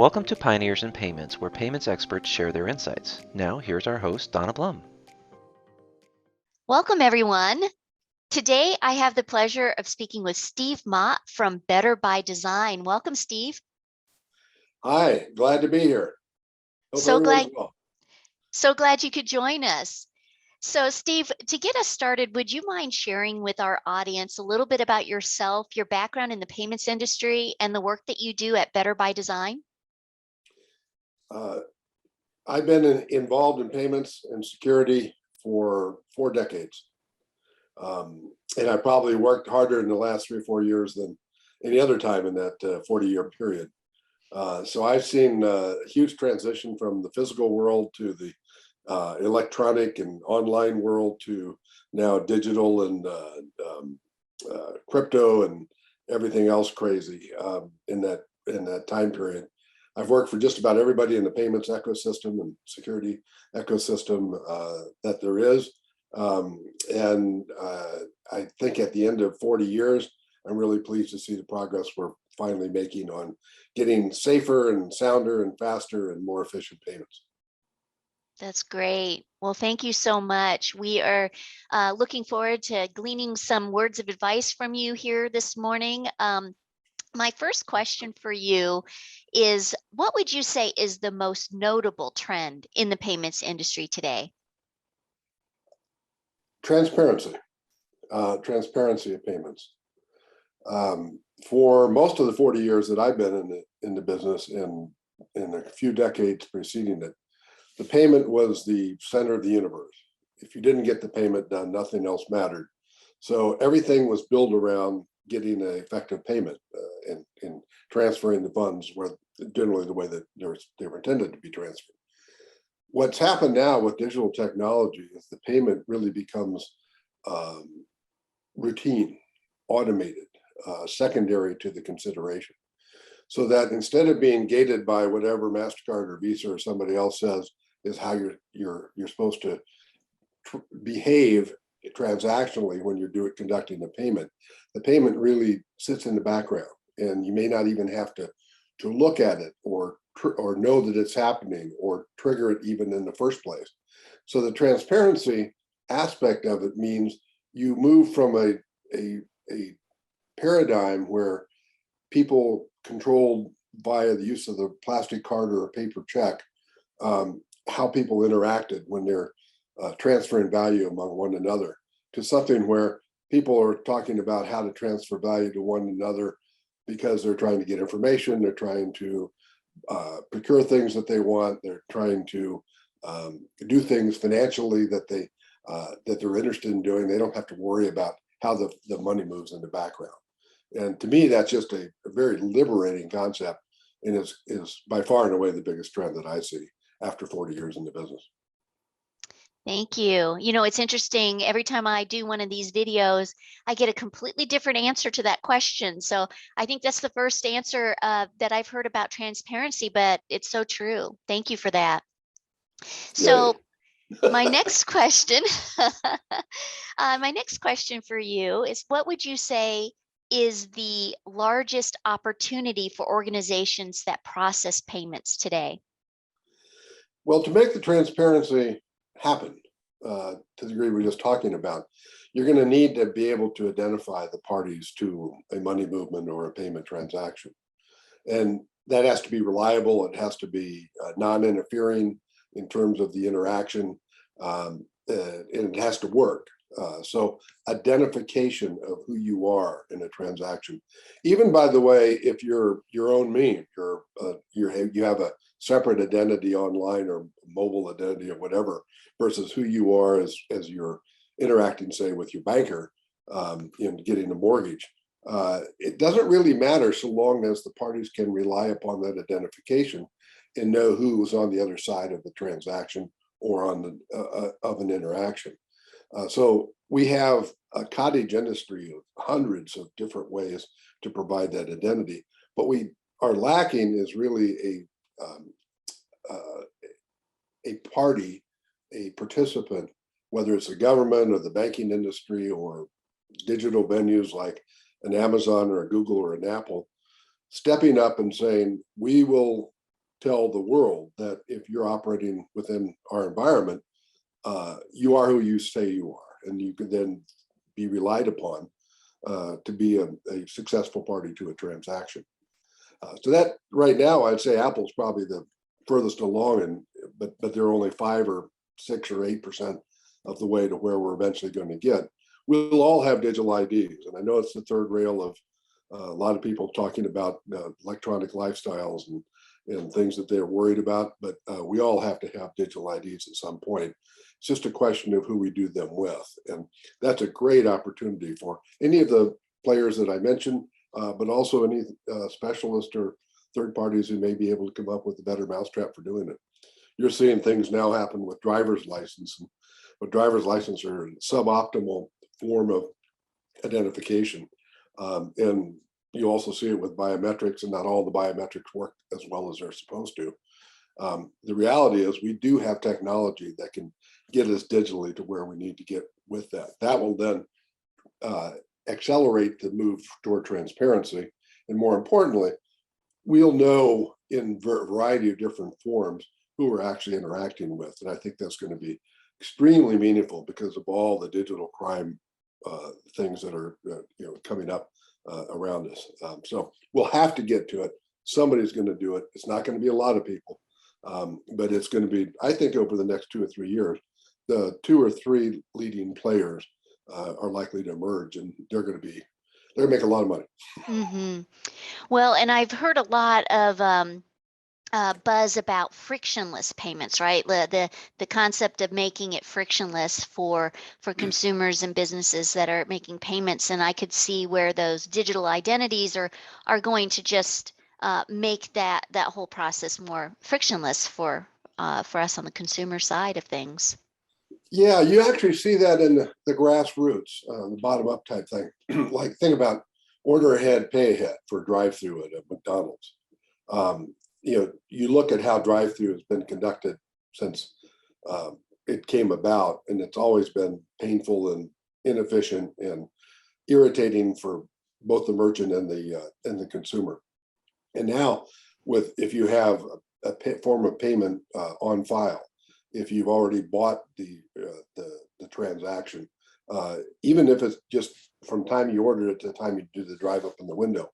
Welcome to Pioneers in Payments, where payments experts share their insights. Now, here's our host, Donna Blum. Welcome, everyone. Today, I have the pleasure of speaking with Steve Mott from BetterBuyDesign. Welcome, Steve. Hi, glad to be here. Hope So everyone's well. glad you could join us. So, Steve, to get us started, would you mind sharing with our audience a little bit about yourself, your background in the payments industry, and the work that you do at BetterBuyDesign? I've been involved in payments and security for 4 decades. And I probably worked harder in the last 3 or 4 years than any other time in that 40-year period. So I've seen a huge transition from the physical world to the electronic and online world to now digital and crypto and everything else crazy in that time period. I've worked for just about everybody in the payments ecosystem and security ecosystem that there is. And I think at the end of 40 years, I'm really pleased to see the progress we're finally making on getting safer and sounder and faster and more efficient payments. That's great. Well, thank you so much. We are looking forward to gleaning some words of advice from you here this morning. My first question for you is, what would you say is the most notable trend in the payments industry today? Transparency of payments. For most of the 40 years that I've been in the business, and in a few decades preceding it, the payment was the center of the universe. If you didn't get the payment done, nothing else mattered. So everything was built around getting an effective payment and transferring the funds were generally the way that they were intended to be transferred. What's happened now with digital technology is the payment really becomes routine, automated, secondary to the consideration. So that instead of being gated by whatever MasterCard or Visa or somebody else says is how you're supposed to behave transactionally when you're conducting the payment really sits in the background, and you may not even have to look at it or know that it's happening or trigger it even in the first place. So the transparency aspect of it means you move from a paradigm where people controlled via the use of the plastic card or a paper check how people interacted when they're transferring value among one another, to something where people are talking about how to transfer value to one another because they're trying to get information, they're trying to procure things that they want, they're trying to do things financially that they're interested in doing. They don't have to worry about how the money moves in the background. And to me, that's just a very liberating concept, and is by far and away the biggest trend that I see after 40 years in the business. Thank you. You know, it's interesting. Every time I do one of these videos, I get a completely different answer to that question. So I think that's the first answer that I've heard about transparency, but it's so true. Thank you for that. So my next question, my next question for you is, what would you say is the largest opportunity for organizations that process payments today? Well, to make the transparency happen to the degree we're just talking about, you're going to need to be able to identify the parties to a money movement or a payment transaction. And that has to be reliable. It has to be non-interfering in terms of the interaction, and it has to work. So identification of who you are in a transaction. Even, by the way, if you're your own me, you have a separate identity online or mobile identity or whatever, versus who you are as you're interacting, say, with your banker in getting a mortgage. It doesn't really matter so long as the parties can rely upon that identification and know who's on the other side of the transaction or on the of an interaction. So we have a cottage industry of hundreds of different ways to provide that identity. What we are lacking is really a party, a participant, whether it's the government or the banking industry or digital venues like an Amazon or a Google or an Apple, stepping up and saying, we will tell the world that if you're operating within our environment, you are who you say you are, and you can then be relied upon to be a successful party to a transaction. So that right now, I'd say Apple's probably the furthest along, but they're only 5 or 6 or 8% of the way to where we're eventually going to get. We'll all have digital IDs, and I know it's the third rail of a lot of people talking about electronic lifestyles and things that they're worried about, but we all have to have digital IDs at some point. It's just a question of who we do them with, and that's a great opportunity for any of the players that I mentioned, but also any specialist or third parties who may be able to come up with a better mousetrap for doing it. You're seeing things now happen with driver's license, but driver's license are a suboptimal form of identification. And you also see it with biometrics, and not all the biometrics work as well as they're supposed to. The reality is we do have technology that can get us digitally to where we need to get with that. That will then accelerate the move toward transparency. And more importantly, we'll know in a variety of different forms who we're actually interacting with. And I think that's going to be extremely meaningful because of all the digital crime things that are coming up around us. So we'll have to get to it. Somebody's going to do it. It's not going to be a lot of people, but it's going to be, I think, over the next 2 or 3 years, the 2 or 3 leading players are likely to emerge, and they're going to make a lot of money. Mm-hmm. Well, and I've heard a lot of buzz about frictionless payments, right? The concept of making it frictionless for consumers and businesses that are making payments, and I could see where those digital identities are going to just make that whole process more frictionless for us on the consumer side of things. Yeah, you actually see that in the grassroots, the bottom-up type thing. Like, think about order ahead, pay ahead for drive-through at McDonald's. You look at how drive-through has been conducted since it came about, and it's always been painful and inefficient and irritating for both the merchant and the consumer. And now, if you have a form of payment on file, if you've already bought the transaction, even if it's just from time you order it to the time you do the drive up in the window,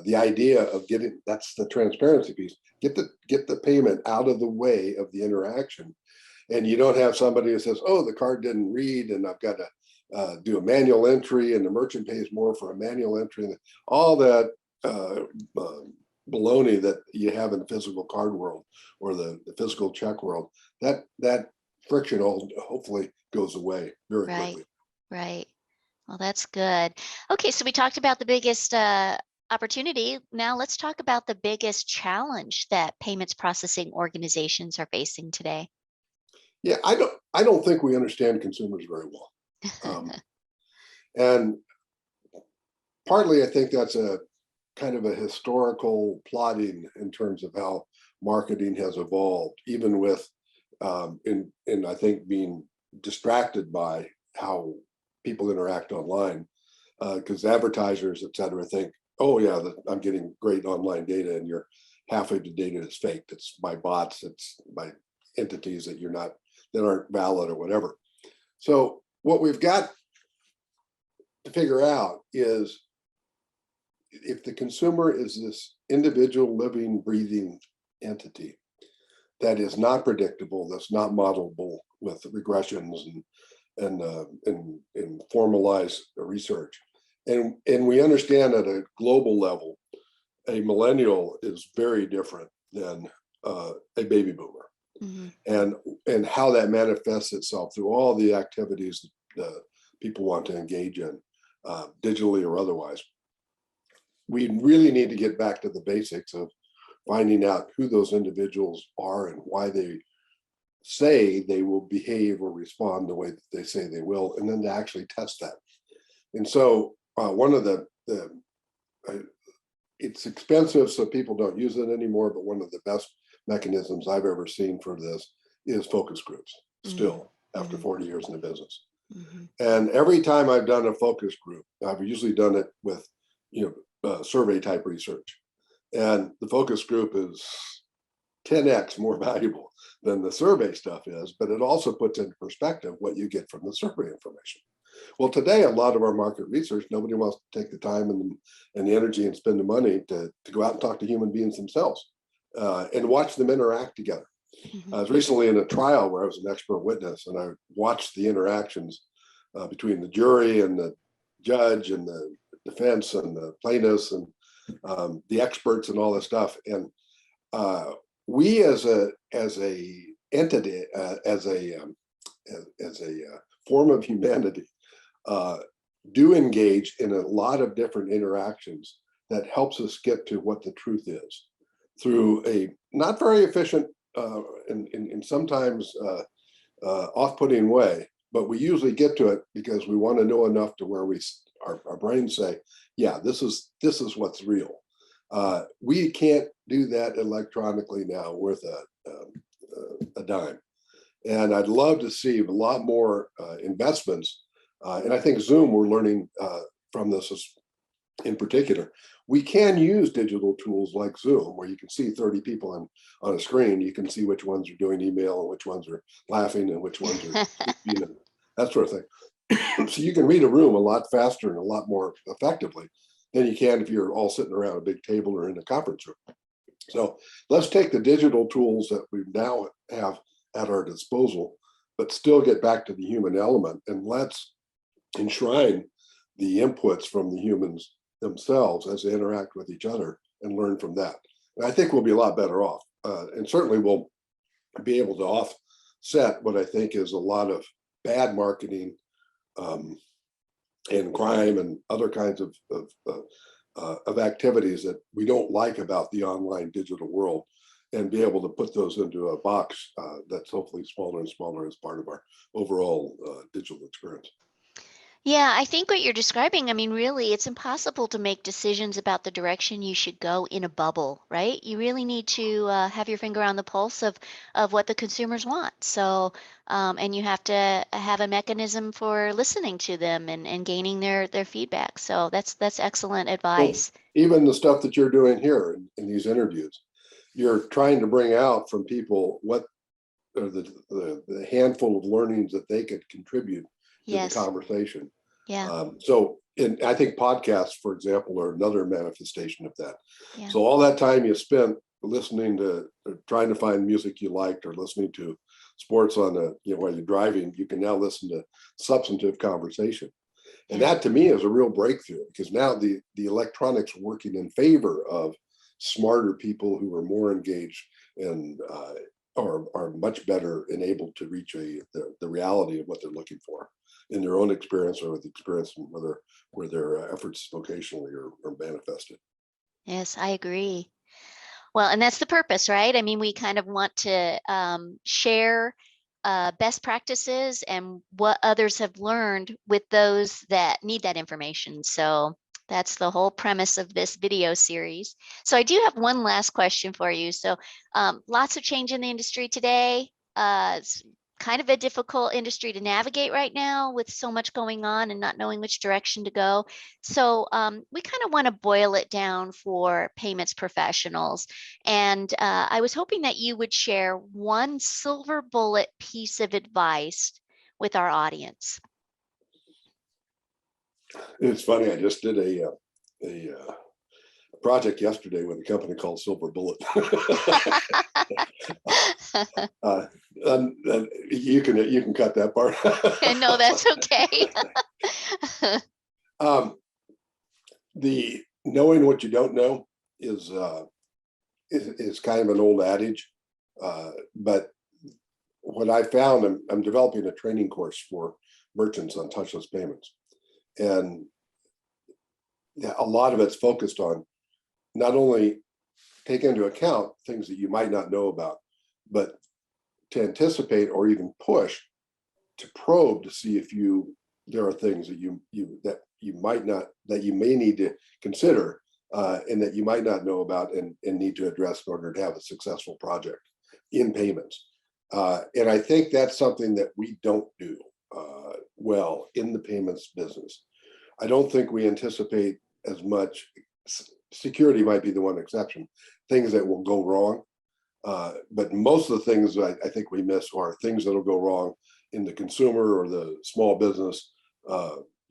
the idea of that's the transparency piece. Get the payment out of the way of the interaction, and you don't have somebody who says, "Oh, the card didn't read, and I've got to do a manual entry, and the merchant pays more for a manual entry." And all that baloney that you have in the physical card world or the physical check world. That friction hopefully goes away very quickly. Right. Well, that's good. Okay, so we talked about the biggest opportunity. Now let's talk about the biggest challenge that payments processing organizations are facing today. Yeah, I don't think we understand consumers very well. And partly I think that's a kind of a historical plotting in terms of how marketing has evolved, even with in I think being distracted by how people interact online, because advertisers, et cetera, think, oh yeah, I'm getting great online data, and half of the data is faked. It's by bots, it's by entities that aren't valid or whatever. So what we've got to figure out is, if the consumer is this individual living, breathing entity that is not predictable, that's not modelable with regressions and formalized research, and we understand at a global level, a millennial is very different than a baby boomer, and how that manifests itself through all the activities that people want to engage in, digitally or otherwise. We really need to get back to the basics of finding out who those individuals are and why they say they will behave or respond the way that they say they will, and then to actually test that. And so one of it's expensive, so people don't use it anymore, but one of the best mechanisms I've ever seen for this is focus groups, still, after 40 years in the business. And every time I've done a focus group, I've usually done it with survey type research, and the focus group is 10x more valuable than the survey stuff is, but it also puts into perspective what you get from the survey information. Well, today, a lot of our market research, nobody wants to take the time and the energy and spend the money to go out and talk to human beings themselves and watch them interact together. I was recently in a trial where I was an expert witness, and I watched the interactions between the jury and the judge and the defense and the plaintiffs and the experts and all this stuff. And we as a entity, as a form of humanity, do engage in a lot of different interactions that helps us get to what the truth is through a not very efficient and sometimes off-putting way, but we usually get to it because we want to know enough to where our brains say, yeah, this is what's real. We can't do that electronically now worth a dime. And I'd love to see a lot more investments. And I think Zoom, we're learning from this in particular. We can use digital tools like Zoom, where you can see 30 people on a screen. You can see which ones are doing email and which ones are laughing and which ones are, that sort of thing. So you can read a room a lot faster and a lot more effectively than you can if you're all sitting around a big table or in a conference room. So let's take the digital tools that we now have at our disposal, but still get back to the human element, and let's enshrine the inputs from the humans themselves as they interact with each other and learn from that. And I think we'll be a lot better off. And certainly we'll be able to offset what I think is a lot of bad marketing and crime and other kinds of activities that we don't like about the online digital world, and be able to put those into a box that's hopefully smaller and smaller as part of our overall digital experience. Yeah, I think what you're describing, I mean, really, it's impossible to make decisions about the direction you should go in a bubble, right? You really need to have your finger on the pulse of what the consumers want. So, and you have to have a mechanism for listening to them and gaining their feedback. So that's excellent advice. So even the stuff that you're doing here in these interviews, you're trying to bring out from people what are the handful of learnings that they could contribute to Yes. the conversation. Yeah. I think podcasts, for example, are another manifestation of that. Yeah. So all that time you spent listening to, trying to find music you liked, or listening to sports on while you're driving, you can now listen to substantive conversation. And that to me is a real breakthrough, because now the electronics are working in favor of smarter people who are more engaged and are much better enabled to reach the reality of what they're looking for in their own experience, or with experience where their efforts vocationally are manifested. Yes, I agree. Well, and that's the purpose, right? I mean, we kind of want to share best practices and what others have learned with those that need that information. So that's the whole premise of this video series. So I do have one last question for you. So lots of change in the industry today. It's kind of a difficult industry to navigate right now with so much going on and not knowing which direction to go. So we kind of want to boil it down for payments professionals. And I was hoping that you would share one silver bullet piece of advice with our audience. It's funny, I just did a project yesterday with a company called Silver Bullet. And you can cut that part. No, that's okay. The knowing what you don't know is kind of an old adage, but what I found, I'm developing a training course for merchants on touchless payments, and a lot of it's focused on not only take into account things that you might not know about, but to anticipate or even push to probe to see if there are things that you may need to consider and that you might not know about and need to address in order to have a successful project in payments. And I think that's something that we don't do well in the payments business. I don't think we anticipate as much. Security might be the one exception, things that will go wrong. But most of the things I think we miss are things that'll go wrong in the consumer or the small business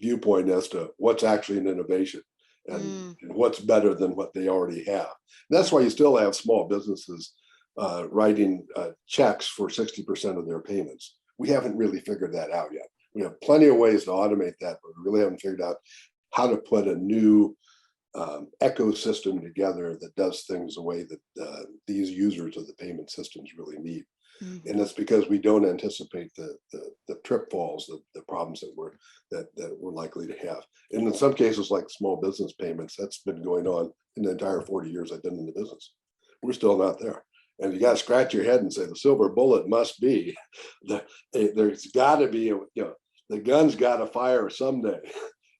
viewpoint as to what's actually an innovation and what's better than what they already have. And that's why you still have small businesses writing checks for 60% of their payments. We haven't really figured that out yet. We have plenty of ways to automate that, but we really haven't figured out how to put a new ecosystem together that does things the way that these users of the payment systems really need. And that's because we don't anticipate the tripfalls, the problems that we're likely to have. And in some cases, like small business payments, that's been going on in the entire 40 years I've been in the business. We're still not there. And you got to scratch your head and say the silver bullet must be there's got to be, the gun's got to fire someday.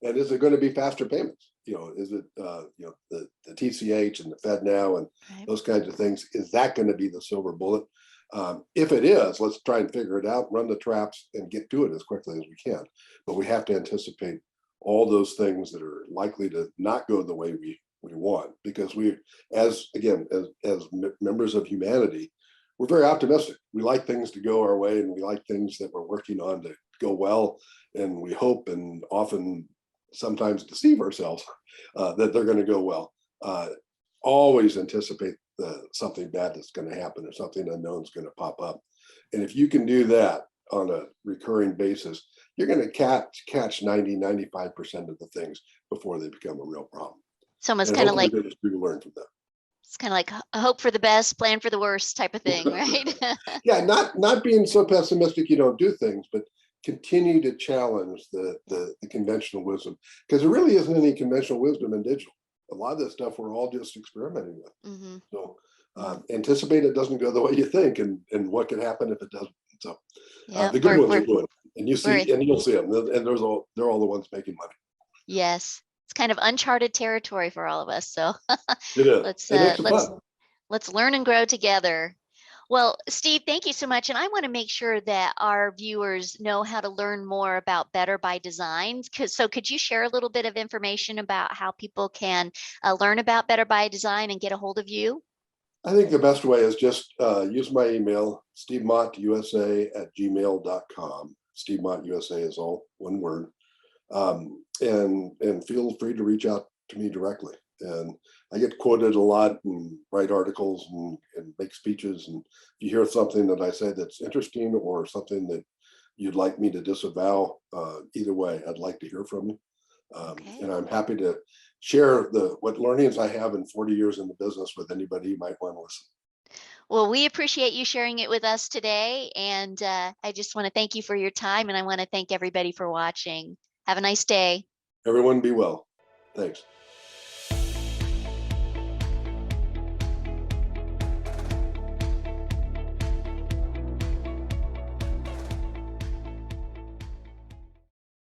And is it going to be faster payments? Is it, the TCH and the FedNow and those kinds of things? Is that going to be the silver bullet? If it is, let's try and figure it out, run the traps and get to it as quickly as we can. But we have to anticipate all those things that are likely to not go the way we want, because we, as members of humanity, we're very optimistic. We like things to go our way, and we like things that we're working on to go well. And we hope and often sometimes deceive ourselves that they're going to go well. Always anticipate something bad that's going to happen or something unknown is going to pop up. And if you can do that on a recurring basis, you're going to catch 90-95% of the things before they become a real problem. It's almost kind of like we learn from them. It's kind of like a hope for the best, plan for the worst type of thing, right? Yeah, not being so pessimistic you don't do things, but continue to challenge the conventional wisdom, because there really isn't any conventional wisdom in digital. A lot of this stuff we're all just experimenting with. So anticipate it doesn't go the way you think, and what can happen if it doesn't. So the good ones are doing it, and you'll see them, and they're all the ones making money. Yes, it's kind of uncharted territory for all of us. So it is. let's learn and grow together. Well, Steve, thank you so much. And I want to make sure that our viewers know how to learn more about Better by Design. So could you share a little bit of information about how people can learn about Better by Design and get a hold of you? I think the best way is just use my email, SteveMottUSA@gmail.com. SteveMottUSA is all one word. And feel free to reach out to me directly. And I get quoted a lot and write articles and make speeches. And if you hear something that I say that's interesting or something that you'd like me to disavow, either way, I'd like to hear from you. And I'm happy to share what learnings I have in 40 years in the business with anybody who might want to listen. Well, we appreciate you sharing it with us today. And I just want to thank you for your time. And I want to thank everybody for watching. Have a nice day. Everyone be well. Thanks.